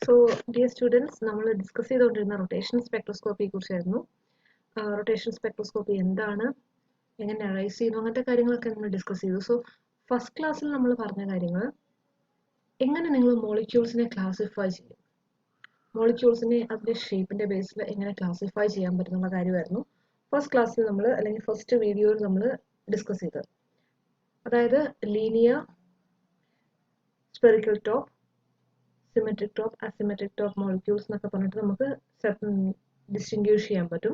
So, dear students, നമ്മൾ discuss ചെയ്തുകൊണ്ടിരുന്ന rotation സ്പെക്ട്രോസ്കോപ്പിയെ കുറിച്ചായിരുന്നു. റൊട്ടേഷൻ സ്പെക്ട്രോസ്കോപ്പി എന്താണ്, എങ്ങനെ അനലൈസ് ചെയ്യുന്നു, അങ്ങനത്തെ കാര്യങ്ങളൊക്കെ നമ്മൾ ഡിസ്കസ് ചെയ്തു. സോ ഫസ്റ്റ് ക്ലാസ്സിൽ നമ്മൾ പറഞ്ഞ കാര്യങ്ങൾ എങ്ങനെ നിങ്ങൾ മോളിക്യൂൾസിനെ ക്ലാസിഫൈ ചെയ്യും, മോളിക്യൂൾസിനെ അതിൻ്റെ ഷേപ്പിൻ്റെ ബേസിൽ എങ്ങനെ ക്ലാസിഫൈ ചെയ്യാൻ പറ്റുന്ന കാര്യമായിരുന്നു ഫസ്റ്റ് ക്ലാസ്സിൽ നമ്മൾ, അല്ലെങ്കിൽ ഫസ്റ്റ് വീഡിയോയിൽ നമ്മൾ ഡിസ്കസ് ചെയ്തത്. അതായത് linear, spherical top, symmetric top, asymmetric top molecules എന്നൊക്കെ പറഞ്ഞിട്ട് നമുക്ക് ഡിസ്റ്റിങ്ക്യൂഷ് ചെയ്യാൻ പറ്റും.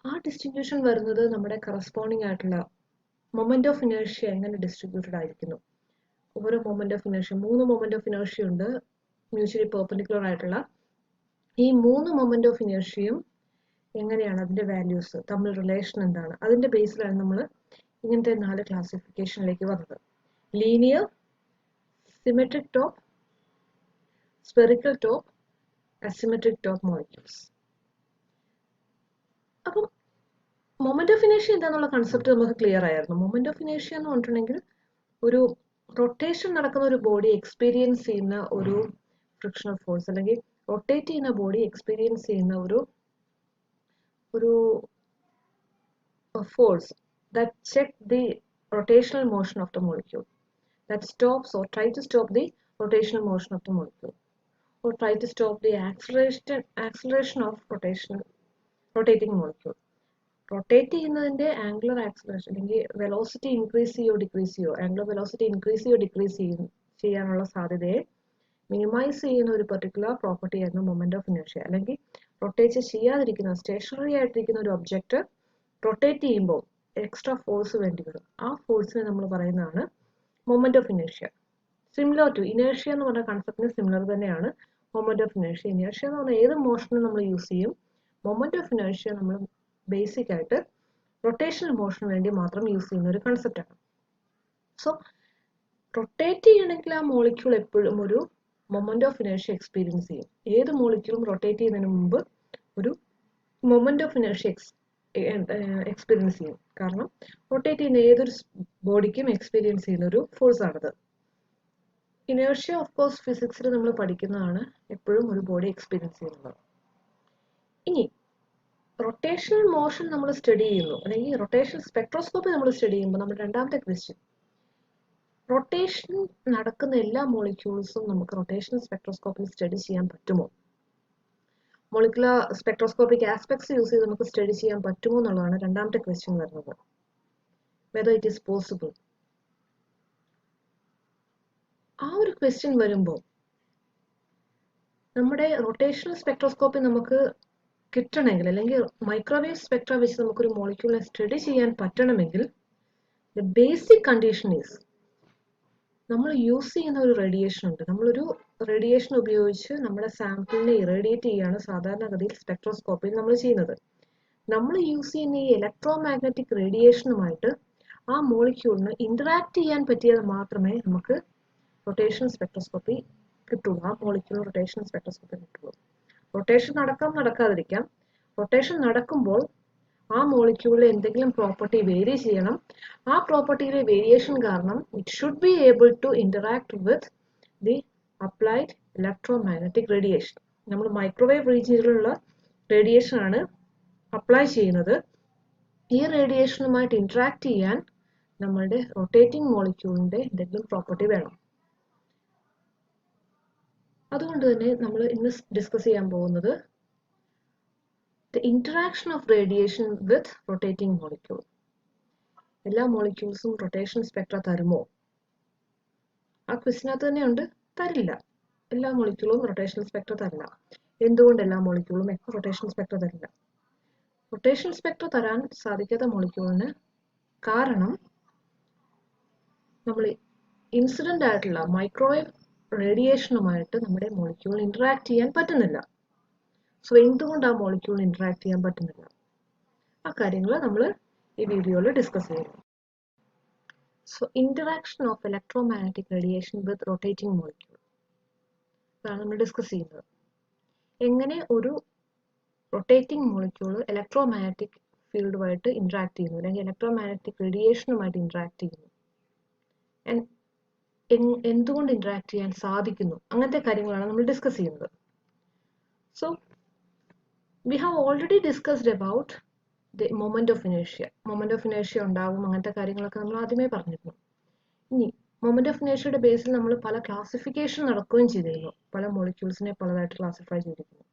ആ ഡിസ്റ്റിങ്ക്യൂഷൻ വരുന്നത് നമ്മുടെ കറസ്പോണ്ടിങ് ആയിട്ടുള്ള മൊമെന്റ് ഓഫ് ഇനേർഷ്യ എങ്ങനെ ഡിസ്ട്രിബ്യൂട്ടഡ് ആയിരിക്കുന്നു. ഓരോ moment of inertia, 3 moment of inertia ഉണ്ട് മ്യൂച്വലി പെർപെൻഡിക്കുലർ ആയിട്ടുള്ള. ഈ 3 മൊമെന്റ് ഓഫ് ഇനേർഷ്യയും എങ്ങനെയാണ്, അതിന്റെ വാല്യൂസ് തമ്മിൽ റിലേഷൻ എന്താണ്, അതിന്റെ ബേസിലാണ് നമ്മൾ ഇങ്ങനത്തെ 4 ക്ലാസിഫിക്കേഷനിലേക്ക് വന്നത്. Linear, symmetric top, spherical top, asymmetric top molecules. അപ്പം മൊമെന്റ് ഓഫ് ഇനേർഷ്യ എന്താണെന്നുള്ള കൺസെപ്റ്റ് നമുക്ക് ക്ലിയർ ആയിരുന്നു. മൊമെന്റ് ഓഫ് ഇനേർഷ്യ എന്ന് പറഞ്ഞിട്ടുണ്ടെങ്കിൽ ഒരു റൊട്ടേഷൻ നടക്കുന്ന ഒരു ബോഡി എക്സ്പീരിയൻസ് ചെയ്യുന്ന ഒരു ഫ്രിക്ഷണൽ ഫോഴ്സ്, അല്ലെങ്കിൽ റൊട്ടേറ്റ് ചെയ്യുന്ന ബോഡി എക്സ്പീരിയൻസ് ചെയ്യുന്ന ഒരു force that check the rotational motion of the molecule, that stops or try to stop the rotational motion of the molecule, or try to stop the acceleration of rotating molecule. Rotate ചെയ്യുന്നതിന്റെ angular acceleration അല്ലെങ്കിൽ velocity increase ചെയ്യോ decrease ചെയ്യോ, angular velocity increase ചെയ്യോ decrease ചെയ്യാനുള്ള സാധ്യതയെ minimise ചെയ്യുന്ന ഒരു particular property ആയിരുന്നു മൊമെന്റ് ഓഫ് ഇനേർഷ്യ. അല്ലെങ്കിൽ റൊട്ടേറ്റ് ചെയ്യാതിരിക്കുന്ന, സ്റ്റേഷനറി ആയിട്ടിരിക്കുന്ന ഒരു ഒബ്ജക്റ്റ് റൊട്ടേറ്റ് ചെയ്യുമ്പോൾ എക്സ്ട്രാ ഫോഴ്സ് വേണ്ടി വരും. ആ ഫോഴ്സിനെ നമ്മൾ പറയുന്നതാണ് moment of inertia. Similar to inertia എന്ന് പറഞ്ഞ കൺസെപ്റ്റിന് സിമിലർ തന്നെയാണ് മൊമെന്റ് ഓഫ് ഇനേർഷ്യ. ഇനേർഷ്യ എന്ന് പറഞ്ഞാൽ ഏത് മോഷനും നമ്മൾ യൂസ് ചെയ്യും. മൊമെന്റ് ഓഫ് ഇനേർഷ്യ നമ്മൾ ബേസിക് ആയിട്ട് റൊട്ടേഷണൽ മോഷന് വേണ്ടി മാത്രം യൂസ് ചെയ്യുന്ന ഒരു കൺസെപ്റ്റാണ്. സോ റൊട്ടേറ്റ് ചെയ്യണമെങ്കിൽ ആ മോളിക്യൂൾ എപ്പോഴും ഒരു മൊമെന്റ് ഓഫ് ഇനേർഷ്യ എക്സ്പീരിയൻസ് ചെയ്യും. ഏത് മോളിക്യൂളും റൊട്ടേറ്റ് ചെയ്യുന്നതിന് മുമ്പ് ഒരു മൊമെന്റ് ഓഫ് ഇനേർഷ്യ എക്സ്പീരിയൻസ് ചെയ്യും. കാരണം റൊട്ടേറ്റ് ചെയ്യുന്ന ഏതൊരു ബോഡിക്കും എക്സ്പീരിയൻസ് ചെയ്യുന്ന ഒരു ഫോഴ്സ് ആണത്. ഇനേർഷ്യ ഓഫ് കോഴ്സ് ഫിസിക്സിൽ നമ്മൾ പഠിക്കുന്നതാണ് എപ്പോഴും ഒരു ബോഡി എക്സ്പീരിയൻസ് ചെയ്യുന്നത്. ഇനി റൊട്ടേഷണൽ മോഷൻ നമ്മൾ സ്റ്റഡി ചെയ്യുന്നു, അല്ലെങ്കിൽ റൊട്ടേഷൻ സ്പെക്ട്രോസ്കോപ്പി നമ്മൾ സ്റ്റഡി ചെയ്യുമ്പോൾ നമ്മുടെ രണ്ടാമത്തെ ക്വസ്റ്റ്യൻ, റൊട്ടേഷൻ നടക്കുന്ന എല്ലാ മോളിക്യൂൾസും നമുക്ക് റൊട്ടേഷണൽ സ്പെക്ട്രോസ്കോപ്പിൽ സ്റ്റഡി ചെയ്യാൻ പറ്റുമോ, മോളിക്കുലർ സ്പെക്ട്രോസ്കോപ്പിക് ആസ്പെക്ട്സ് യൂസ് ചെയ്ത് നമുക്ക് സ്റ്റഡി ചെയ്യാൻ പറ്റുമോ എന്നുള്ളതാണ് രണ്ടാമത്തെ ക്വസ്റ്റ്യൻ വരുന്നത്. Whether it is possible. ആ ഒരു ക്വസ്റ്റ്യൻ വരുമ്പോൾ നമ്മുടെ റൊട്ടേഷണൽ സ്പെക്ട്രോസ്കോപ്പി നമുക്ക് കിട്ടണമെങ്കിൽ, അല്ലെങ്കിൽ മൈക്രോവേവ് സ്പെക്ട്ര വെച്ച് നമുക്കൊരു മോളിക്യൂളിനെ സ്റ്റഡി ചെയ്യാൻ പറ്റണമെങ്കിൽ ദ ബേസിക് കണ്ടീഷൻ ഈസ് നമ്മൾ യൂസ് ചെയ്യുന്ന ഒരു റേഡിയേഷൻ ഉണ്ട്. നമ്മളൊരു റേഡിയേഷൻ ഉപയോഗിച്ച് നമ്മുടെ സാമ്പിളിനെ ഇറേഡിയേറ്റ് ചെയ്യുകയാണ് സാധാരണഗതിയിൽ സ്പെക്ട്രോസ്കോപ്പിയിൽ നമ്മൾ ചെയ്യുന്നത്. നമ്മൾ യൂസ് ചെയ്യുന്ന ഈ ഇലക്ട്രോ മാഗ്നറ്റിക് റേഡിയേഷനുമായിട്ട് ആ മോളിക്യൂളിന് ഇന്ററാക്ട് ചെയ്യാൻ പറ്റിയാൽ മാത്രമേ നമുക്ക് റൊട്ടേഷണൽ സ്പെക്ട്രോസ്കോപ്പി കിട്ടുള്ളൂ, ആ മോളിക്യൂൾ റൊട്ടേഷണൽ സ്പെക്ട്രോസ്കോപ്പി കിട്ടുള്ളൂ. റൊട്ടേഷൻ നടക്കാതിരിക്കാം. റൊട്ടേഷൻ നടക്കുമ്പോൾ ആ മോളിക്യൂളിൽ എന്തെങ്കിലും പ്രോപ്പർട്ടി വേരി ചെയ്യണം. ആ പ്രോപ്പർട്ടിയിലെ വേരിയേഷൻ കാരണം it should be able to interact with the applied electromagnetic radiation. നമ്മൾ മൈക്രോവേവ് റീജിയനിലുള്ള റേഡിയേഷൻ ആണ് അപ്ലൈ ചെയ്യുന്നത്. ഈ റേഡിയേഷനുമായിട്ട് ഇന്ററാക്ട് ചെയ്യാൻ നമ്മളുടെ റൊട്ടേറ്റിംഗ് മോളിക്യൂളിന്റെ എന്തെങ്കിലും പ്രോപ്പർട്ടി വേണം. അതുകൊണ്ട് തന്നെ നമ്മൾ ഇന്ന് ഡിസ്കസ് ചെയ്യാൻ പോകുന്നത് the interaction of radiation with rotating molecule. എല്ലാ മോളിക്യൂൾസും റൊട്ടേഷൻ സ്പെക്ട്ര തരുമോ? ആ ക്വസ്റ്റിനകത്ത് തന്നെയുണ്ട്, തരില്ല. എല്ലാ മോളിക്യൂളും റൊട്ടേഷൻ സ്പെക്ട്ര തരില്ല. എന്തുകൊണ്ട് എല്ലാ മോളിക്യൂളും റൊട്ടേഷൻ സ്പെക്ട്ര തരില്ല? റൊട്ടേഷൻ സ്പെക്ട്ര തരാൻ സാധിക്കാത്ത മോളിക്യൂളിന് കാരണം നമ്മൾ ഇൻസിഡന്റ് ആയിട്ടുള്ള മൈക്രോവേവ് റേഡിയേഷനുമായിട്ട് നമ്മുടെ മോളിക്യൂൾ ഇന്ററാക്ട് ചെയ്യാൻ പറ്റുന്നില്ല. സോ എന്തുകൊണ്ട് ആ മോളിക്യൂൾ ഇന്ററാക്ട് ചെയ്യാൻ പറ്റുന്നില്ല, ആ കാര്യങ്ങൾ നമ്മൾ ഈ വീഡിയോയിൽ ഡിസ്കസ് ചെയ്യുന്നു. So interaction of electromagnetic radiation with rotating molecule അതാണ് നമ്മൾ ഡിസ്കസ് ചെയ്യുന്നത്. എങ്ങനെ ഒരു റൊട്ടേറ്റിംഗ് മോളിക്യൂൾ ഇലക്ട്രോ മാഗ്നറ്റിക് ഫീൽഡുമായിട്ട് ഇന്ററാക്ട് ചെയ്യുന്നു, അല്ലെങ്കിൽ ഇലക്ട്രോ മാഗ്നറ്റിക് റേഡിയേഷനുമായിട്ട് ഇന്ററാക്ട് ചെയ്യുന്നു. എന്തുകൊണ്ട് ഇന്ററാക്ട് ചെയ്യാൻ സാധിക്കുന്നു, അങ്ങനത്തെ കാര്യങ്ങളാണ് നമ്മൾ ഡിസ്കസ് ചെയ്യുന്നത്. So we have already discussed about the moment of ഇനേഷ്യ. Moment of ഇനേഷ്യ ഉണ്ടാവും, അങ്ങനത്തെ കാര്യങ്ങളൊക്കെ നമ്മൾ ആദ്യമേ പറഞ്ഞിരുന്നു. ഇനി മൊമെന്റ് ഓഫ് ഇനേഷ്യയുടെ ബേസിൽ നമ്മൾ പല ക്ലാസിഫിക്കേഷൻ നടക്കുകയും ചെയ്തിരുന്നു. പല മോളിക്യൂൾസിനെ പലതായിട്ട് ക്ലാസിഫൈ ചെയ്തിരിക്കുന്നു.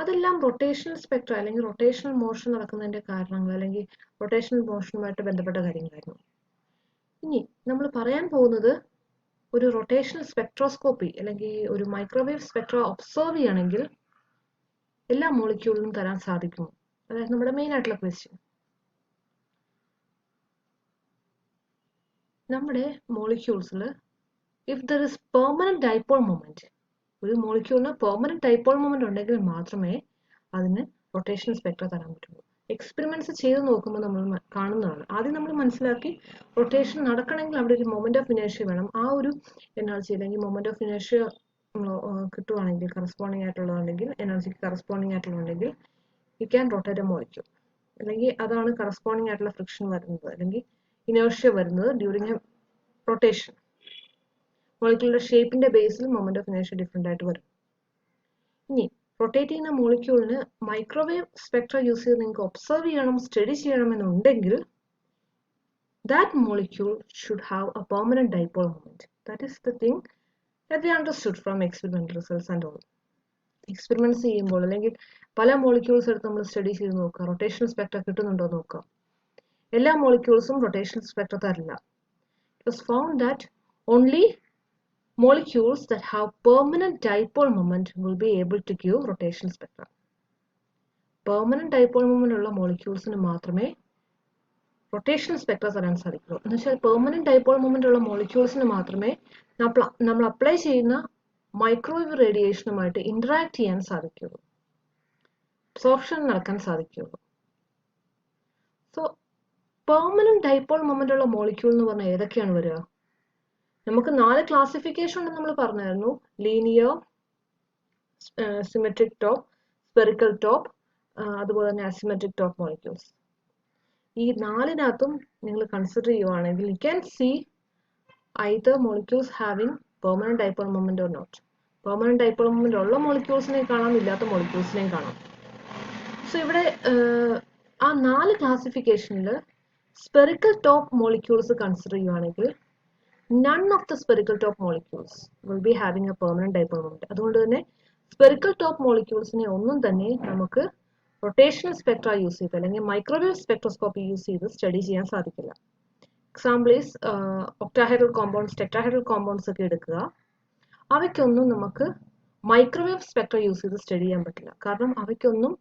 അതെല്ലാം റൊട്ടേഷണൽ സ്പെക്ട്ര അല്ലെങ്കിൽ റൊട്ടേഷണൽ മോഷൻ നടക്കുന്നതിന്റെ കാരണങ്ങൾ അല്ലെങ്കിൽ റൊട്ടേഷണൽ മോഷനുമായിട്ട് ബന്ധപ്പെട്ട കാര്യങ്ങളായിരുന്നു. ഇനി നമ്മൾ പറയാൻ പോകുന്നത് ഒരു റൊട്ടേഷണൽ സ്പെക്ട്രോസ്കോപ്പി അല്ലെങ്കിൽ ഒരു മൈക്രോവേവ് സ്പെക്ട്ര ഒബ്സർവ് ചെയ്യുകയാണെങ്കിൽ എല്ലാ മോളിക്യൂളിനും തരാൻ സാധിക്കുമോ, അതായത് നമ്മുടെ മെയിൻ ആയിട്ടുള്ള ക്വസ്റ്റ്യൻ. നമ്മുടെ മോളിക്യൂൾസിൽ if there is permanent dipole moment, ഒരു മോളിക്യൂളിന് പെർമനന്റ് ഡൈപോൾ മൊമെന്റ് ഉണ്ടെങ്കിൽ മാത്രമേ അതിന് റൊട്ടേഷണൽ സ്പെക്ട്ര തരാൻ പറ്റുള്ളൂ. എക്സ്പെരിമെന്റ്സ് ചെയ്ത് നോക്കുമ്പോൾ നമ്മൾ കാണുന്നതാണ്. ആദ്യം നമ്മൾ മനസ്സിലാക്കി റൊട്ടേഷൻ നടക്കണമെങ്കിൽ അവിടെ ഒരു മൊമെന്റ് ഓഫ് ഇനേഷ്യ വേണം. ആ ഒരു എനർജി അല്ലെങ്കിൽ മൊമെന്റ് ഓഫ് ഇനേഷ്യ കിട്ടുവാണെങ്കിൽ കറസ്പോണ്ടിങ് ആയിട്ടുള്ളതാണെങ്കിൽ, എനർജിക്ക് കറസ്പോണ്ടിങ് ആയിട്ടുള്ളതുണ്ടെങ്കിൽ you can rotate a molecule. അല്ലെങ്കിൽ അതാണ് കറസ്പോണ്ടിങ് ആയിട്ടുള്ള ഫ്രിക്ഷൻ വരുന്നത് അല്ലെങ്കിൽ ഇനേഷ്യ വരുന്നത് ഡ്യൂറിങ് എ റൊട്ടേഷൻ. മോളിക്യൂളിന്റെ ഷേപ്പിന്റെ ബേസിൽ മൊമെന്റ് ഓഫ് ഇനേഷ്യ ഡിഫറെന്റ് ആയിട്ട് വരും. ഇനി റൊട്ടേറ്റ് ചെയ്യുന്ന മോളിക്യൂളിന് മൈക്രോവേവ് സ്പെക്ട്ര യൂസ് ചെയ്ത് നിങ്ങൾക്ക് ഒബ്സർവ് ചെയ്യണം, സ്റ്റഡി ചെയ്യണമെന്നുണ്ടെങ്കിൽ that molecule should have a permanent dipole moment. That is the thing that we understood from experimental results and all. Experiments ചെയ്യുമ്പോൾ അല്ലെങ്കിൽ പല മോളിക്യൂൾസ് എടുത്ത് നമ്മൾ സ്റ്റഡി ചെയ്ത് നോക്കുക, റൊട്ടേഷണൽ സ്പെക്ട്ര കിട്ടുന്നുണ്ടോ നോക്കുക. എല്ലാ മോളിക്യൂൾസും റൊട്ടേഷണൽ സ്പെക്ട്ര തരില്ല. It was found that only molecules that have permanent dipole moment will be able to give rotational spectra. Permanent dipole moment ഉള്ള മോളിക്യൂൾസിന് മാത്രമേ റൊട്ടേഷണൽ സ്പെക്ട്ര തരാൻ സാധിക്കുള്ളൂ. എന്ന് വെച്ചാൽ പെർമനന്റ് ഡൈപോൾ മൊമെന്റ് ഉള്ള മോളിക്യൂൾസിന് മാത്രമേ നമ്മൾ അപ്ലൈ ചെയ്യുന്ന മൈക്രോവേവ് റേഡിയേഷനുമായിട്ട് ഇന്ററാക്ട് ചെയ്യാൻ സാധിക്കുള്ളൂ, അബ്സോർപ്ഷൻ നടക്കാൻ സാധിക്കുള്ളൂ. സോ പെർമനന്റ് ഡൈപോൾ മൊമെന്റ് ഉള്ള മോളിക്യൂൾ എന്ന് പറഞ്ഞാൽ ഏതൊക്കെയാണ് വരിക? നമുക്ക് 4 ക്ലാസിഫിക്കേഷൻ ഉണ്ടെന്ന് നമ്മൾ പറഞ്ഞായിരുന്നു. Linear, symmetric top, spherical top, അതുപോലെ തന്നെ അസിമെട്രിക് ടോപ്പ് മോളിക്യൂൾസ്. ഈ 4-നകത്തും നിങ്ങൾ കൺസിഡർ ചെയ്യുവാണെങ്കിൽ you can see either molecules having permanent dipole moment or not. Permanent dipole moment ഉള്ള മോളിക്യൂൾസിനെ കാണാം, ഇല്ലാത്ത മോളിക്യൂൾസിനെയും കാണാം. സോ ഇവിടെ ആ 4 ക്ലാസിഫിക്കേഷനിൽ സ്പെറിക്കൽ ടോപ്പ് മോളിക്യൂൾസ് കൺസിഡർ ചെയ്യുവാണെങ്കിൽ none of the spherical top molecules will be having a permanent dipole moment. അതുകൊണ്ട് തന്നെ spherical top മോളിക്യൂൾസിനെ ഒന്നും തന്നെ നമുക്ക് റൊട്ടേഷണൽ സ്പെക്ട്ര യൂസ് ചെയ്ത് അല്ലെങ്കിൽ മൈക്രോവേവ് സ്പെക്ട്രോസ്കോപ്പി യൂസ് ചെയ്ത് സ്റ്റഡി ചെയ്യാൻ സാധിക്കില്ല. Example is octahedral compounds, tetrahedral compounds ഒക്കെ എടുക്കുക. അവയ്ക്കൊന്നും നമുക്ക് മൈക്രോവേവ് സ്പെക്ട്ര യൂസ് ചെയ്ത് സ്റ്റഡി ചെയ്യാൻ പറ്റില്ല. കാരണം അവയ്ക്കൊന്നും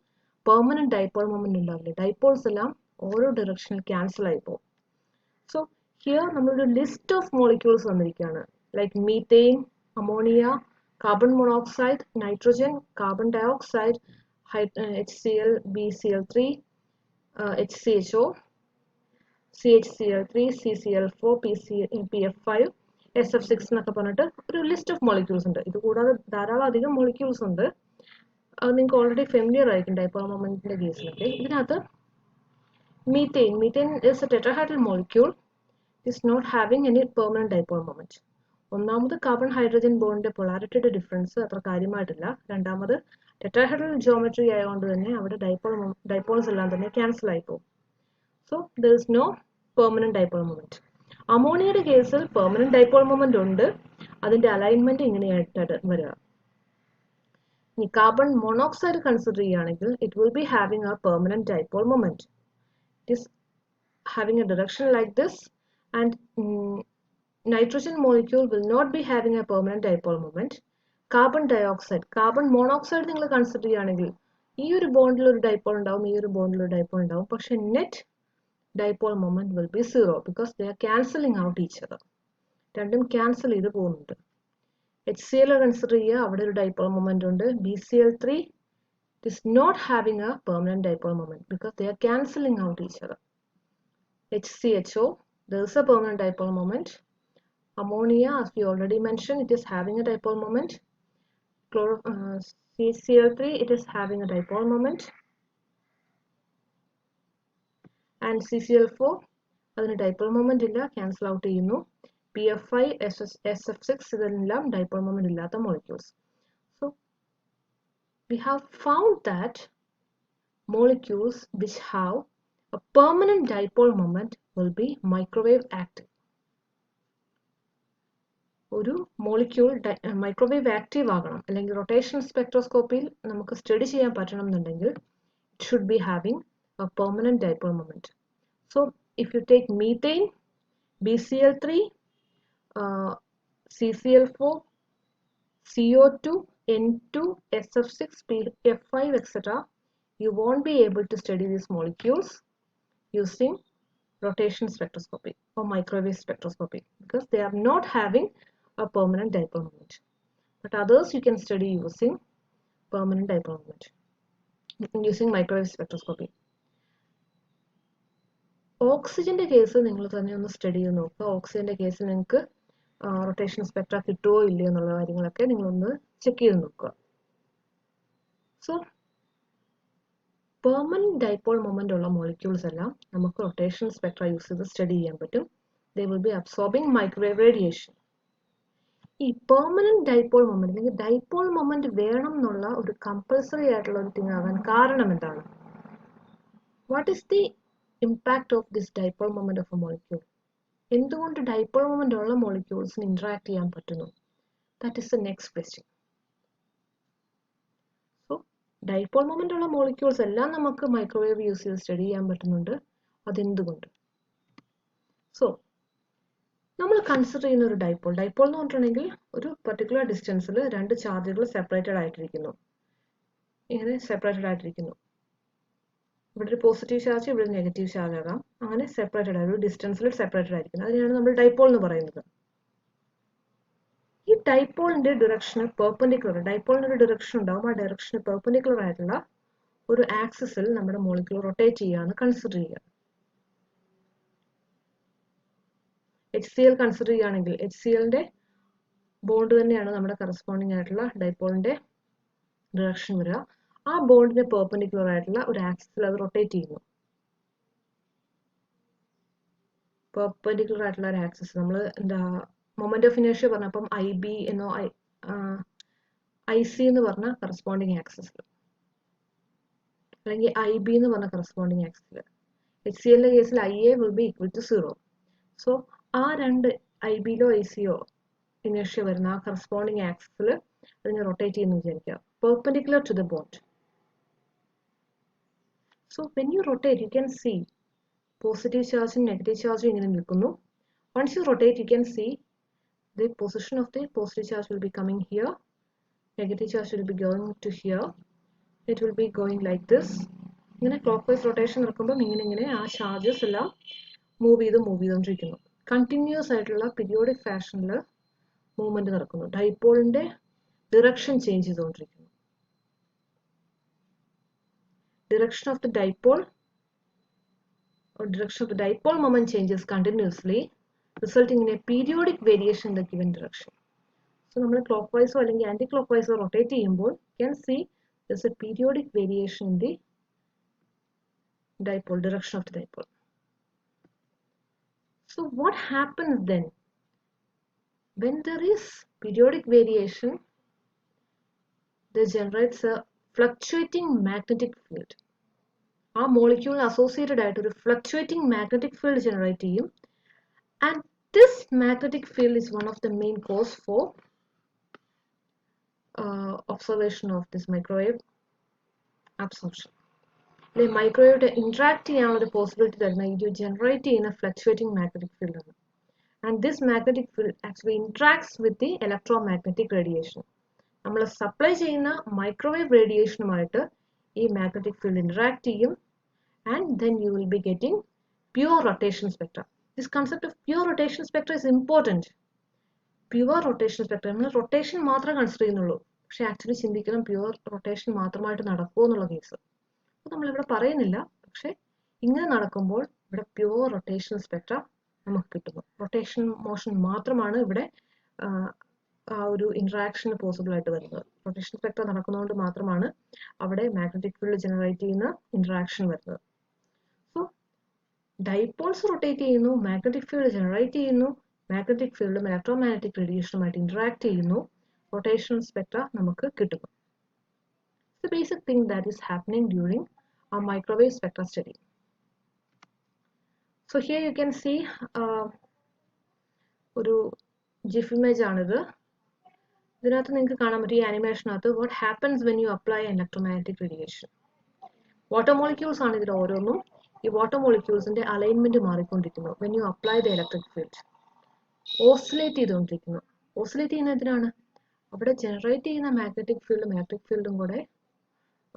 പെർമനന്റ് ഡൈപോൾ മൊമെന്റ് ഉണ്ടാവില്ല. ഡൈപോൾസ് എല്ലാം ഓരോ ഡയറക്ഷനിൽ ക്യാൻസൽ ആയി പോകും. സോ ഹിയർ നമ്മളൊരു ലിസ്റ്റ് ഓഫ് മോളിക്യൂൾസ് വന്നിരിക്കുകയാണ്. Like methane, ammonia, carbon monoxide, nitrogen, carbon dioxide, HCl, BCl3, HCHO, CHCl3, CCl4, PF5, SF6 എന്നൊക്കെ പറഞ്ഞിട്ട് ഒരു ലിസ്റ്റ് ഓഫ് മോളിക്യൂൾസ് ഉണ്ട്. ഇത് കൂടാതെ ധാരാളം അധികം മോളിക്യൂൾസ് ഉണ്ട്. അത് നിങ്ങൾക്ക് ഓൾറെഡി ഫെമിലിയർ ആയിരിക്കും ഡൈപോൾ മൊമെന്റിന്റെ കേസിലൊക്കെ. ഇതിനകത്ത് methane is a tetrahedral molecule, is not having any permanent dipole moment. ഒന്നാമത് കാർബൺ ഹൈഡ്രജൻ ബോണ്ടിന്റെ പൊളാരിറ്റിയുടെ ഡിഫറൻസ് അത്ര കാര്യമായിട്ടില്ല. രണ്ടാമത് ടെട്രാഹെഡ്രൽ ജിയോമെട്രി ആയതുകൊണ്ട് തന്നെ അവിടെ ഡൈപോൾസ് എല്ലാം തന്നെ ക്യാൻസൽ ആയി പോകും. So there is no permanent dipole moment. അമോണിയയുടെ കേസിൽ പെർമനന്റ് ഡൈപോൾ മൊമെന്റ് ഉണ്ട്. അതിന്റെ അലൈൻമെന്റ് ഇങ്ങനെയായിട്ടാണ് വരിക. ഇനി കാർബൺ മോണോക്സൈഡ് കൺസിഡർ ചെയ്യുകയാണെങ്കിൽ it will be having A permanent dipole moment. It is having a direction like this, and nitrogen molecule will not be having a permanent dipole moment. Carbon monoxide നിങ്ങൾ consider ചെയ്യുകയാണെങ്കിൽ ഈ ഒരു ബോണ്ടിൽ ഒരു dipole ഉണ്ടാവും, ഈ ഒരു ബോണ്ടിൽ ഒരു ഡൈപോൾ ഉണ്ടാവും. പക്ഷെ net dipole moment will be 0 because they are cancelling out each other. രണ്ടും ക്യാൻസൽ ചെയ്ത് പോകുന്നുണ്ട്. HCl കൺസിഡർ ചെയ്യുക, അവിടെ ഒരു ഡൈപോൾ മൊമെന്റ് ഉണ്ട്. BCl3 is not having a permanent dipole moment because they are cancelling out each other. HCHO, there is a permanent dipole moment. Ammonia, as we already mentioned, it is having a dipole moment. CCl3, it is having a dipole moment. And CCl4, അതിന് dipole moment ഇല്ല, cancel out ചെയ്യുന്നു. PFI, SF6 ഇതെല്ലാം dipole moment ഇല്ലാത്ത molecules. So we have found that molecules which have a permanent dipole moment will be microwave active. ഒരു molecule microwave active ആകണം അല്ലെങ്കിൽ rotation സ്പെക്ട്രോസ്കോപ്പിയിൽ നമുക്ക് study ചെയ്യാൻ പറ്റണം എന്നുണ്ടെങ്കിൽ it should be having a permanent dipole moment. So if you take methane, BCl3, CCl4, CO2, N2, SF6, PF5, etc., you won't be able to study these molecules using rotation spectroscopy or microwave spectroscopy because they are not having a permanent dipole moment. But others you can study using permanent dipole moment using microwave spectroscopy. ഓക്സിജന്റെ case നിങ്ങൾ തന്നെ ഒന്ന് study ചെയ്ത് നോക്കുക. ഓക്സിജന്റെ കേസിൽ നിങ്ങൾക്ക് rotation Spectra കിട്ടുമോ ഇല്ലയോ എന്നുള്ള കാര്യങ്ങളൊക്കെ നിങ്ങളൊന്ന് ചെക്ക് ചെയ്ത് നോക്കുക. സോ പെർമനന്റ് ഡൈപോൾ മൊമെന്റ് ഉള്ള മോളിക്യൂൾസ് എല്ലാം നമുക്ക് റൊട്ടേഷൻ സ്പെക്ട്ര യൂസ് ചെയ്ത് സ്റ്റഡി ചെയ്യാൻ പറ്റും. They will be absorbing microwave radiation. ഈ പെർമനന്റ് ഡൈപോൾ മൊമെന്റ് അല്ലെങ്കിൽ ഡൈപോൾ മൊമെന്റ് വേണം എന്നുള്ള ഒരു കമ്പൽസറി ആയിട്ടുള്ള ഒരു തിങ് ആകാൻ കാരണം എന്താണ്? What is the impact of this dipole moment of a molecule? എന്തുകൊണ്ട് ഡൈപോൾ മൊമെന്റ് ഉള്ള മോളിക്യൂൾസിന് ഇന്ററാക്ട് ചെയ്യാൻ പറ്റുന്നു? That is the next question. So dipole moment ഉള്ള മോളിക്യൂൾസ് എല്ലാം നമുക്ക് മൈക്രോവേവ് യൂസ് ചെയ്ത് സ്റ്റഡി ചെയ്യാൻ പറ്റുന്നുണ്ട്. അതെന്തുകൊണ്ട്? സോ നമ്മൾ കൺസിഡർ ചെയ്യുന്ന ഒരു ഡൈപോൾ എന്ന് പറഞ്ഞിട്ടുണ്ടെങ്കിൽ ഒരു പെർട്ടിക്കുലർ ഡിസ്റ്റൻസിൽ രണ്ട് ചാർജുകൾ സെപ്പറേറ്റഡ് ആയിട്ടിരിക്കുന്നു. ഇങ്ങനെ സെപ്പറേറ്റഡ് ആയിട്ടിരിക്കുന്നു. ഇവിടെ ഒരു പോസിറ്റീവ് ചാർജ്, ഇവിടെ നെഗറ്റീവ് ചാർജ് ആകാം. അങ്ങനെ സെപ്പറേറ്റഡ് ആയി ഒരു ഡിസ്റ്റൻസിൽ സെപ്പറേറ്റഡ് ആയിരിക്കുന്നത്. അതിനെയാണ് നമ്മൾ ഡൈപോൾ എന്ന് പറയുന്നത്. ഈ ഡൈപോളിന്റെ ഡിറക്ഷന് പെർപെൻഡിക്കുലർ, ഡൈപോളിന് ഒരു ഡിറക്ഷൻ ഉണ്ടാവും. ആ ഡിറക്ഷന് പെർപെൻഡിക്കുലർ ആയിട്ടുള്ള ഒരു ആക്സിസിൽ നമ്മുടെ മോളിക്യൂൾ റൊട്ടേറ്റ് ചെയ്യാന്ന് കൺസിഡർ ചെയ്യുക. HCl കൺസിഡർ ചെയ്യുകയാണെങ്കിൽ HClന്റെ ബോണ്ട് തന്നെയാണ് നമ്മുടെ കറസ്പോണ്ടിങ് ആയിട്ടുള്ള ഡൈപോളിന്റെ ഡിറക്ഷൻ വരിക. ആ ബോണ്ടിന് പെർപെൻഡിക്കുലർ ആയിട്ടുള്ള ഒരു ആക്സിസിൽ അത് റൊട്ടേറ്റ് ചെയ്യുന്നു. പെർപെൻഡിക്കുലർ ആയിട്ടുള്ള ഒരു ആക്സിസ് നമ്മൾ എന്താ മൊമെന്റ് ഓഫ് ഇനേർഷ്യ പറഞ്ഞപ്പം IB എന്നോ IC എന്ന് പറഞ്ഞ കറസ്പോണ്ടിങ് ആക്സിസിൽ അല്ലെങ്കിൽ IB എന്ന് പറഞ്ഞ കറസ്പോണ്ടിങ് ആക്സിസിൽ. HClന്റെ കേസിൽ IA will be equal to 0. So ആ രണ്ട് IBയിലോ ICയോ ഇനേർഷ്യ വരുന്ന ആ കറസ്പോണ്ടിങ് ആക്സിസിൽ അതിനെ റൊട്ടേറ്റ് ചെയ്യുന്നു വിചാരിക്കുക, perpendicular to the bond. So when you rotate, you can see positive charge and negative charge ഇങ്ങനെ നിൽക്കുന്നു. Once you rotate, you can see the position of the positive charge will be coming here, negative charge will be going to here. It will be going like this. ഇങ്ങനെ clockwise rotation നടക്കുമ്പോൾ ഇങ്ങനെ ആ charges എല്ലാം move ചെയ്തുകൊണ്ടിരിക്കുന്നു. Continuous ആയിട്ടുള്ള periodic ഫാഷനിൽ movement നടക്കുന്നു. ഡൈപോളിന്റെ direction change ചെയ്തുകൊണ്ടിരിക്കുന്നു. Direction of the dipole moment changes continuously, resulting in a periodic variation in the given direction. So നമ്മൾ clockwise അല്ലെങ്കിൽ anti-clockwise rotate ചെയ്യുമ്പോൾ you can see there's a periodic variation in the dipole, direction of the dipole. So what happens then? When there is periodic variation, there generates a fluctuating magnetic field. ആ molecule associated ആയിട്ട് ഒരു fluctuating magnetic field generate ചെയ്യും. And this magnetic field is one of the main cause for observation of this microwave absorption. അല്ലെങ്കിൽ microwave interact ചെയ്യാനുള്ള ഒരു possibility തരുന്ന ഇത് generate ചെയ്യുന്ന ഫ്ലക്ച്വേറ്റിംഗ് മാഗ്നറ്റിക് ഫീൽഡ് ആണ്. And this magnetic field actually interacts with the electromagnetic radiation. നമ്മൾ supply ചെയ്യുന്ന microwave റേഡിയേഷനുമായിട്ട് ഈ മാഗ്നറ്റിക് ഫീൽഡ് ഇന്ററാക്ട് ചെയ്യും. And then you will be getting pure rotation spectra. This concept of pure rotation spectra is important. Pure rotation spectra, നമ്മൾ rotation മാത്രമേ consider ചെയ്യുന്നുള്ളൂ. പക്ഷെ actually ചിന്തിക്കണം പ്യുവർ റൊട്ടേഷൻ മാത്രമായിട്ട് നടക്കുമോ എന്നുള്ള കേസ്. അപ്പോൾ നമ്മളിവിടെ പറയുന്നില്ല. പക്ഷെ ഇങ്ങനെ നടക്കുമ്പോൾ ഇവിടെ പ്യുവർ റൊട്ടേഷൻ സ്പെക്ട്ര നമുക്ക് കിട്ടുന്നു. റൊട്ടേഷൻ മോഷൻ മാത്രമാണ് ഇവിടെ ആ ഒരു ഇന്ററാക്ഷൻ പോസിബിൾ ആയിട്ട് വരുന്നത്. റൊട്ടേഷൻ സ്പെക്ട്ര നടക്കുന്നതുകൊണ്ട് മാത്രമാണ് അവിടെ മാഗ്നറ്റിക് ഫീൽഡ് ജനറേറ്റ് ചെയ്യുന്ന ഇന്ററാക്ഷൻ വരുന്നത്. സോ ഡൈപോൾസ് റൊട്ടേറ്റ് ചെയ്യുന്നു, മാഗ്നറ്റിക് ഫീൽഡ് ജനറേറ്റ് ചെയ്യുന്നു. മാഗ്നറ്റിക് ഫീൽഡും ഇലക്ട്രോമാഗ്നറ്റിക് റേഡിയേഷനുമായിട്ട് ഇന്ററാക്ട് ചെയ്യുന്നു, റൊട്ടേഷണൽ സ്പെക്ട്ര നമുക്ക് കിട്ടുന്നു. The basic thing that is happening during a microwave spectra study. So here you can see ഒരു GIF image ആണിത്. ഇതിനകത്ത് നിങ്ങൾക്ക് കാണാൻ പറ്റും, ഈ ആനിമേഷനകത്ത് what happens when you apply electromagnetic radiation. Water molecules ആണ് ഇതിൽ ഓരോന്നും. ഈ വാട്ടർ മോളിക്യൂൾസിന്റെ അലൈൻമെന്റ് മാറിക്കൊണ്ടിരിക്കുന്നു when you apply the electric field. Oscillate ചെയ്തുകൊണ്ടിരിക്കുന്നു. ഓസിലേറ്റ് ചെയ്യുന്നതിനാണ് അവിടെ ജനറേറ്റ് ചെയ്യുന്ന മാഗ്നറ്റിക് ഫീൽഡും ഇലക്ട്രിക് ഫീൽഡും കൂടെ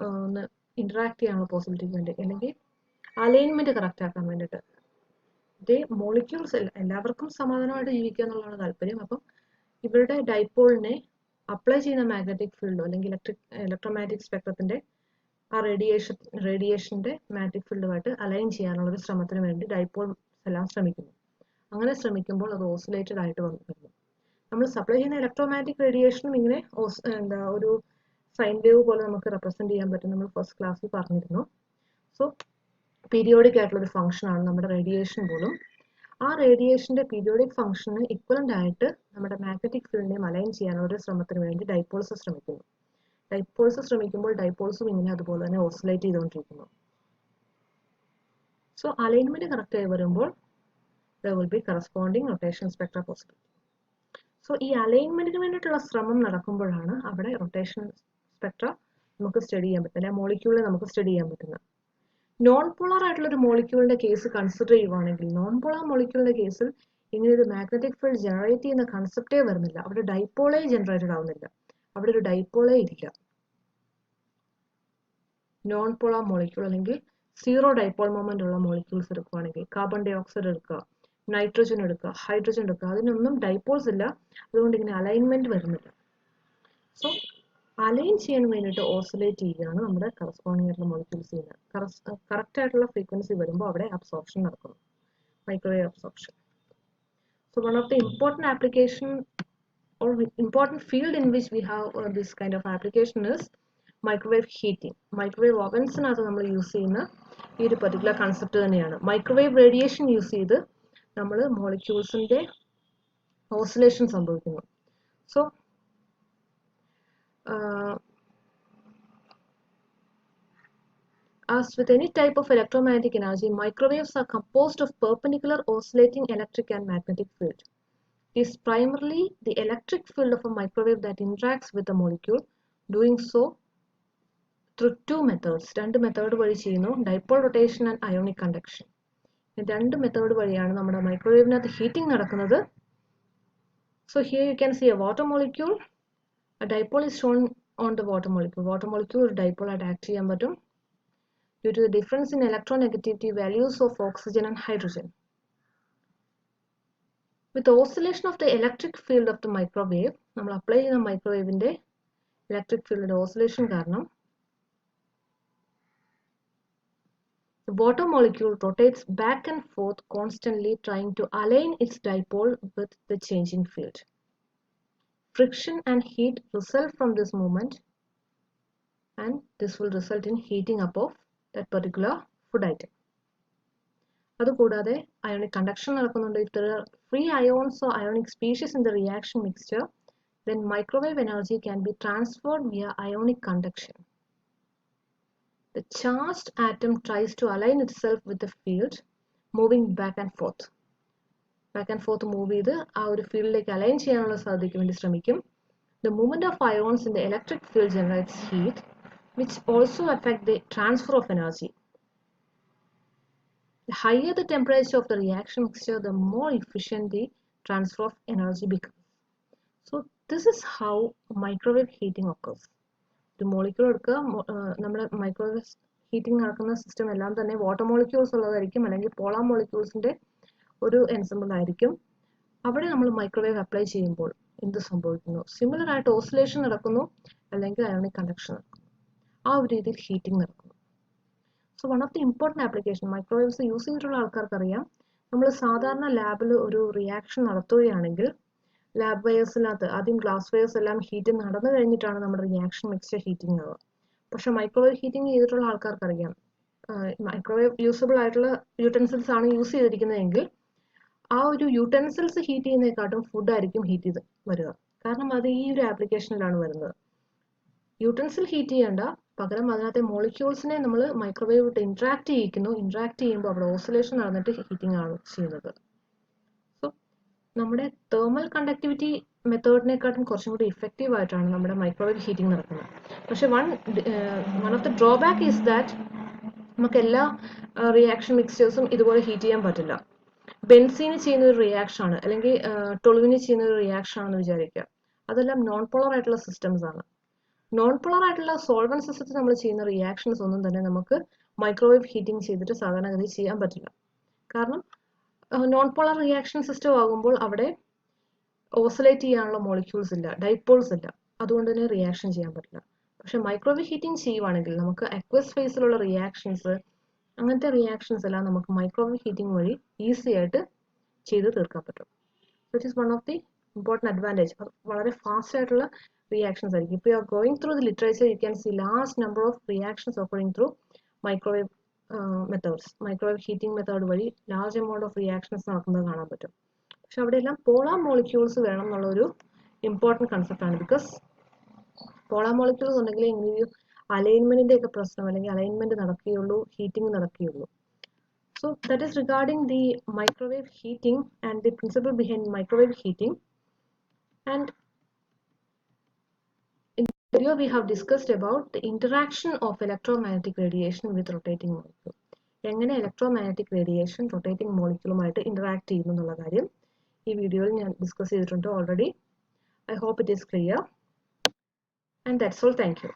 ഒന്ന് ഇന്ററാക്ട് ചെയ്യാനുള്ള പോസിബിലിറ്റിക്ക് വേണ്ടി, അല്ലെങ്കിൽ അലൈൻമെന്റ് കറക്റ്റ് ആക്കാൻ വേണ്ടിയിട്ട്. ഇതേ മോളിക്യൂൾസ് എല്ലാവർക്കും സമാധാനമായിട്ട് ജീവിക്കുക എന്നുള്ളതാണ് താല്പര്യം. അപ്പം ഇവരുടെ ഡൈപോളിനെ അപ്ലൈ ചെയ്യുന്ന മാഗ്നറ്റിക് ഫീൽഡോ അല്ലെങ്കിൽ ഇലക്ട്രോമാഗ്നറ്റിക് സ്പെക്ട്രത്തിന്റെ ആ റേഡിയേഷന്റെ മാഗ്നറ്റിക് ഫീൽഡുമായിട്ട് അലൈൻ ചെയ്യാനുള്ള ഒരു ശ്രമത്തിന് വേണ്ടി ഡൈപോൾസ് എല്ലാം ശ്രമിക്കുന്നു. അങ്ങനെ ശ്രമിക്കുമ്പോൾ അത് ഓസിലേറ്റഡ് ആയിട്ട് വരുന്നു. നമ്മൾ സപ്ലൈ ചെയ്യുന്ന ഇലക്ട്രോമാഗ്നറ്റിക് റേഡിയേഷനും ഇങ്ങനെ ഒരു സൈൻ വേവ് പോലെ നമുക്ക് റെപ്രസെന്റ് ചെയ്യാൻ പറ്റും. നമ്മൾ ഫസ്റ്റ് ക്ലാസ്സിൽ പറഞ്ഞിരുന്നു. സോ പീരിയോഡിക് ആയിട്ടുള്ള ഒരു ഫംഗ്ഷൻ ആണ് നമ്മുടെ റേഡിയേഷൻ പോലും. ആ റേഡിയേഷന്റെ പീരിയോഡിക് ഫംഗ്ഷന് ഇക്വലന്റ് ആയിട്ട് നമ്മുടെ മാഗ്നറ്റിക് ഫീൽഡിനെ അലൈൻ ചെയ്യാനുള്ള ഒരു ശ്രമത്തിന് വേണ്ടി ഡൈപോൾസ് ശ്രമിക്കുന്നു. ഡൈപോൾസ് ശ്രമിക്കുമ്പോൾ ഡൈപോൾസും ഇങ്ങനെ അതുപോലെ തന്നെ ഓസിലേറ്റ് ചെയ്തുകൊണ്ടിരിക്കുന്നു. സോ അലൈൻമെന്റ് കറക്റ്റ് ആയി വരുമ്പോൾ there will be corresponding rotational spectra possibility. So ഈ അലൈൻമെന്റിന് വേണ്ടിയിട്ടുള്ള ശ്രമം നടക്കുമ്പോഴാണ് അവിടെ റൊട്ടേഷണൽ സ്പെക്ട്ര നമുക്ക് സ്റ്റഡി ചെയ്യാൻ പറ്റുന്നത്, മോളിക്യൂളിനെ നമുക്ക് സ്റ്റഡി ചെയ്യാൻ പറ്റുന്നത്. നോൺ പോളാർ ആയിട്ടുള്ള ഒരു മോളിക്യൂളിന്റെ കേസ് കൺസിഡർ ചെയ്യുവാണെങ്കിൽ, നോൺ പോളാർ മോളിക്യൂളിന്റെ കേസിൽ ഇങ്ങനെ ഒരു മാഗ്നറ്റിക് ഫീൽഡ് ജനറേറ്റ് ചെയ്യുന്ന കൺസെപ്റ്റേ വരുന്നില്ല. അവിടെ ഡൈപോളേ ജനറേറ്റഡ് ആവുന്നില്ല, അവിടെ ഒരു ഡൈപോളേ ഇല്ല. നോൺ പോളാർ മോളിക്യൂൾ അല്ലെങ്കിൽ സീറോ ഡൈപോൾ മൊമെന്റ് ഉള്ള മോളിക്യൂൾസ് എടുക്കുകയാണെങ്കിൽ, കാർബൺ ഡൈ ഓക്സൈഡ് എടുക്കുക, നൈട്രജൻ എടുക്കുക, ഹൈഡ്രജൻ എടുക്കുക, അതിനൊന്നും ഡൈപോൾസ് ഇല്ല. അതുകൊണ്ട് ഇങ്ങനെ അലൈൻമെന്റ് വരുന്നില്ല. സോ അലൈൻ ചെയ്യാൻ വേണ്ടിയിട്ട് ഓസിലേറ്റ് ചെയ്യുകയാണ് നമ്മുടെ കറസ്പോണ്ടിങ് ആയിട്ടുള്ള മോളിക്യൂൾസ് ചെയ്യുന്നത്. കറക്റ്റ് ആയിട്ടുള്ള ഫ്രീക്വൻസി വരുമ്പോൾ അവിടെ അബ്സോർപ്ഷൻ നടക്കുന്നു, microwave absorption. So one of the important application or important field in which we have this kind of application is microwave heating. Microwave ഓവൻസിനകത്ത് നമ്മൾ യൂസ് ചെയ്യുന്ന ഈ ഒരു പെർട്ടിക്കുലർ കൺസെപ്റ്റ് തന്നെയാണ്. മൈക്രോവേവ് റേഡിയേഷൻ യൂസ് ചെയ്ത് നമ്മൾ മോളിക്യൂൾസിന്റെ ഓസിലേഷൻ സംഭവിക്കുന്നു. So as with any type of electromagnetic energy, microwaves are composed of perpendicular oscillating electric and magnetic field. It is primarily the electric field of a microwave that interacts with the molecule, doing so through two methods. രണ്ട് method വഴി ചെയ്യുന്നു, dipole rotation and ionic conduction. രണ്ട് method വഴിയാണ് നമ്മുടെ മൈക്രോവേവിനകത്ത് heating നടക്കുന്നത്. So here you can see a water molecule. A dipole is shown on the water molecule. Water molecule ഒരു dipole ആയിട്ട് act ചെയ്യാൻ പറ്റും due to the difference in electronegativity values of oxygen and hydrogen. With the oscillation of the electric field of the microwave, നമ്മൾ apply ചെയ്യുന്ന മൈക്രോവേവിന്റെ electric ഫീൽഡിന്റെ oscillation കാരണം the water molecule rotates back and forth constantly, trying to align its dipole with the changing field. Friction and heat result from this movement, and this will result in heating up of that particular food item. അതുകൂടാതെ ionic conduction നടക്കുന്നുണ്ട്. If there are free ions or ionic species in the reaction mixture, then microwave energy can be transferred via ionic conduction. The charged atom tries to align itself with the field, moving back and forth. Back and forth move ചെയ്ത് ആ ഒരു ഫീൽഡിലേക്ക് align ചെയ്യാനുള്ള സാധ്യതയ്ക്ക് വേണ്ടി ശ്രമിക്കും. The movement of ions in the electric field generates heat, which also affect the transfer of energy. The higher the temperature of the reaction mixture, the more efficient the transfer of energy becomes. So this is how microwave heating occurs. The molecule എടുക്കുക, നമ്മുടെ microwave heating നടക്കുന്ന system എല്ലാം തന്നെ water molecules ഉള്ളതായിരിക്കും, അല്ലെങ്കിൽ polar മോളിക്യൂൾസിന്റെ ഒരു ensemble ആയിരിക്കും. അവിടെ നമ്മൾ മൈക്രോവേവ് അപ്ലൈ ചെയ്യുമ്പോൾ എന്ത് സംഭവിക്കുന്നു? സിമിലർ ആയിട്ട് ഓസിലേഷൻ നടക്കുന്നു, അല്ലെങ്കിൽ അയോണിക് കണ്ടക്ഷൻ നടക്കുന്നു. ആ ഒരു രീതിയിൽ ഹീറ്റിംഗ് നടക്കുന്നു. So one of the important application, microwaves use ചെയ്തിട്ടുള്ള ആൾക്കാർക്കറിയാം, നമ്മൾ സാധാരണ ലാബിൽ ഒരു റിയാക്ഷൻ നടത്തുകയാണെങ്കിൽ ലാബ് വെയേഴ്സിനകത്ത് ആദ്യം ഗ്ലാസ് വെയേഴ്സ് എല്ലാം ഹീറ്റ് നടന്നു കഴിഞ്ഞിട്ടാണ് നമ്മുടെ റിയാക്ഷൻ മിക്സ്ചർ ഹീറ്റിംഗ് ആവുക. പക്ഷെ മൈക്രോവേവ് ഹീറ്റിംഗ് ചെയ്തിട്ടുള്ള ആൾക്കാർക്കറിയാം, മൈക്രോവേവ് യൂസബിൾ ആയിട്ടുള്ള യൂട്ടൻസിൽസ് ആണ് യൂസ് ചെയ്തിരിക്കുന്നതെങ്കിൽ ആ ഒരു യൂട്ടൻസിൽസ് ഹീറ്റ് ചെയ്യുന്നതിനെക്കാട്ടും ഫുഡ് ആയിരിക്കും ഹീറ്റ് ചെയ്ത് വരിക. കാരണം അത് ഈ ഒരു ആപ്ലിക്കേഷനിലാണ് വരുന്നത്. യൂട്ടൻസിൽ ഹീറ്റ് ചെയ്യേണ്ട, പകരം അതിനകത്തെ മോളിക്യൂൾസിനെ നമ്മൾ മൈക്രോവേവ് ഇട്ട് ഇൻട്രാക്ട് ചെയ്യിക്കുന്നു. ഇൻട്രാക്ട് ചെയ്യുമ്പോൾ അവിടെ ഓസിലേഷൻ നടന്നിട്ട് ഹീറ്റിംഗ് ആണ് ചെയ്യുന്നത്. സോ നമ്മുടെ തേർമൽ കണ്ടക്ടിവിറ്റി മെത്തേഡിനെക്കാട്ടും കുറച്ചും കൂടി ഇഫക്റ്റീവ് ആയിട്ടാണ് നമ്മുടെ മൈക്രോവേവ് ഹീറ്റിംഗ് നടക്കുന്നത്. പക്ഷെ one of the drawback is that നമുക്ക് എല്ലാ റിയാക്ഷൻ മിക്സ്ചേഴ്സും ഇതുപോലെ ഹീറ്റ് ചെയ്യാൻ പറ്റില്ല. ബെൻസീന് ചെയ്യുന്ന ഒരു റിയാക്ഷൻ ആണ്, അല്ലെങ്കിൽ ടൊളുവിന് ചെയ്യുന്ന ഒരു റിയാക്ഷൻ ആണെന്ന് വിചാരിക്കുക. അതെല്ലാം നോൺ പോളർ ആയിട്ടുള്ള സിസ്റ്റംസ് ആണ്. നോൺ പോളർ ആയിട്ടുള്ള സോൾവെന്റ് സിസ്റ്റത്തിൽ നമ്മൾ ചെയ്യുന്ന റിയാക്ഷൻസ് ഒന്നും തന്നെ നമുക്ക് മൈക്രോവേവ് ഹീറ്റിംഗ് ചെയ്തിട്ട് സാധാരണഗതി ചെയ്യാൻ പറ്റില്ല. കാരണം നോൺ പോളർ റിയാക്ഷൻ സിസ്റ്റം ആകുമ്പോൾ അവിടെ ഓസിലേറ്റ് ചെയ്യാനുള്ള മോളിക്യൂൾസ് ഇല്ല, ഡൈപോൾസ് ഇല്ല. അതുകൊണ്ട് തന്നെ റിയാക്ഷൻ ചെയ്യാൻ പറ്റില്ല. പക്ഷെ മൈക്രോവേവ് ഹീറ്റിംഗ് ചെയ്യുവാണെങ്കിൽ നമുക്ക് അക്വസ് ഫേസിലുള്ള റിയാക്ഷൻസ്, അങ്ങനത്തെ റിയാക്ഷൻസ് എല്ലാം നമുക്ക് മൈക്രോവേവ് ഹീറ്റിംഗ് വഴി ഈസി ആയിട്ട് ചെയ്ത് തീർക്കാൻ പറ്റും. Which is one of the important advantage. വളരെ ഫാസ്റ്റ് ആയിട്ടുള്ള reactions ആയിരിക്കും. If you are going through the literature, you can see large number of reactions occurring through microwave methods. Microwave heating method വഴി large amount of reactions നടക്കുന്നത് കാണാൻ പറ്റും. പക്ഷെ അവിടെയെല്ലാം polar molecules വേണം എന്നുള്ളൊരു ഇമ്പോർട്ടൻറ്റ് കൺസെപ്റ്റ് ആണ്. ബിക്കോസ് പോളാർ മോളിക്യൂൾസ് ഉണ്ടെങ്കിൽ ഇങ്ങനെ അലൈൻമെന്റിന്റെ ഒക്കെ പ്രശ്നം, അല്ലെങ്കിൽ അലൈൻമെന്റ് നടക്കുകയുള്ളൂ, ഹീറ്റിംഗ് നടക്കുകയുള്ളൂ. So that is regarding the microwave heating and the principle behind microwave heating. And in this video we have discussed about the interaction of electromagnetic radiation with rotating molecule. എങ്ങനെ electromagnetic radiation rotating മോളിക്യൂളുമായിട്ട് interact ചെയ്യുന്നു എന്നുള്ള കാര്യം ഈ വീഡിയോയിൽ ഞാൻ discuss ചെയ്തിട്ടുണ്ട് already. I hope it is clear. And that's all. Thank you.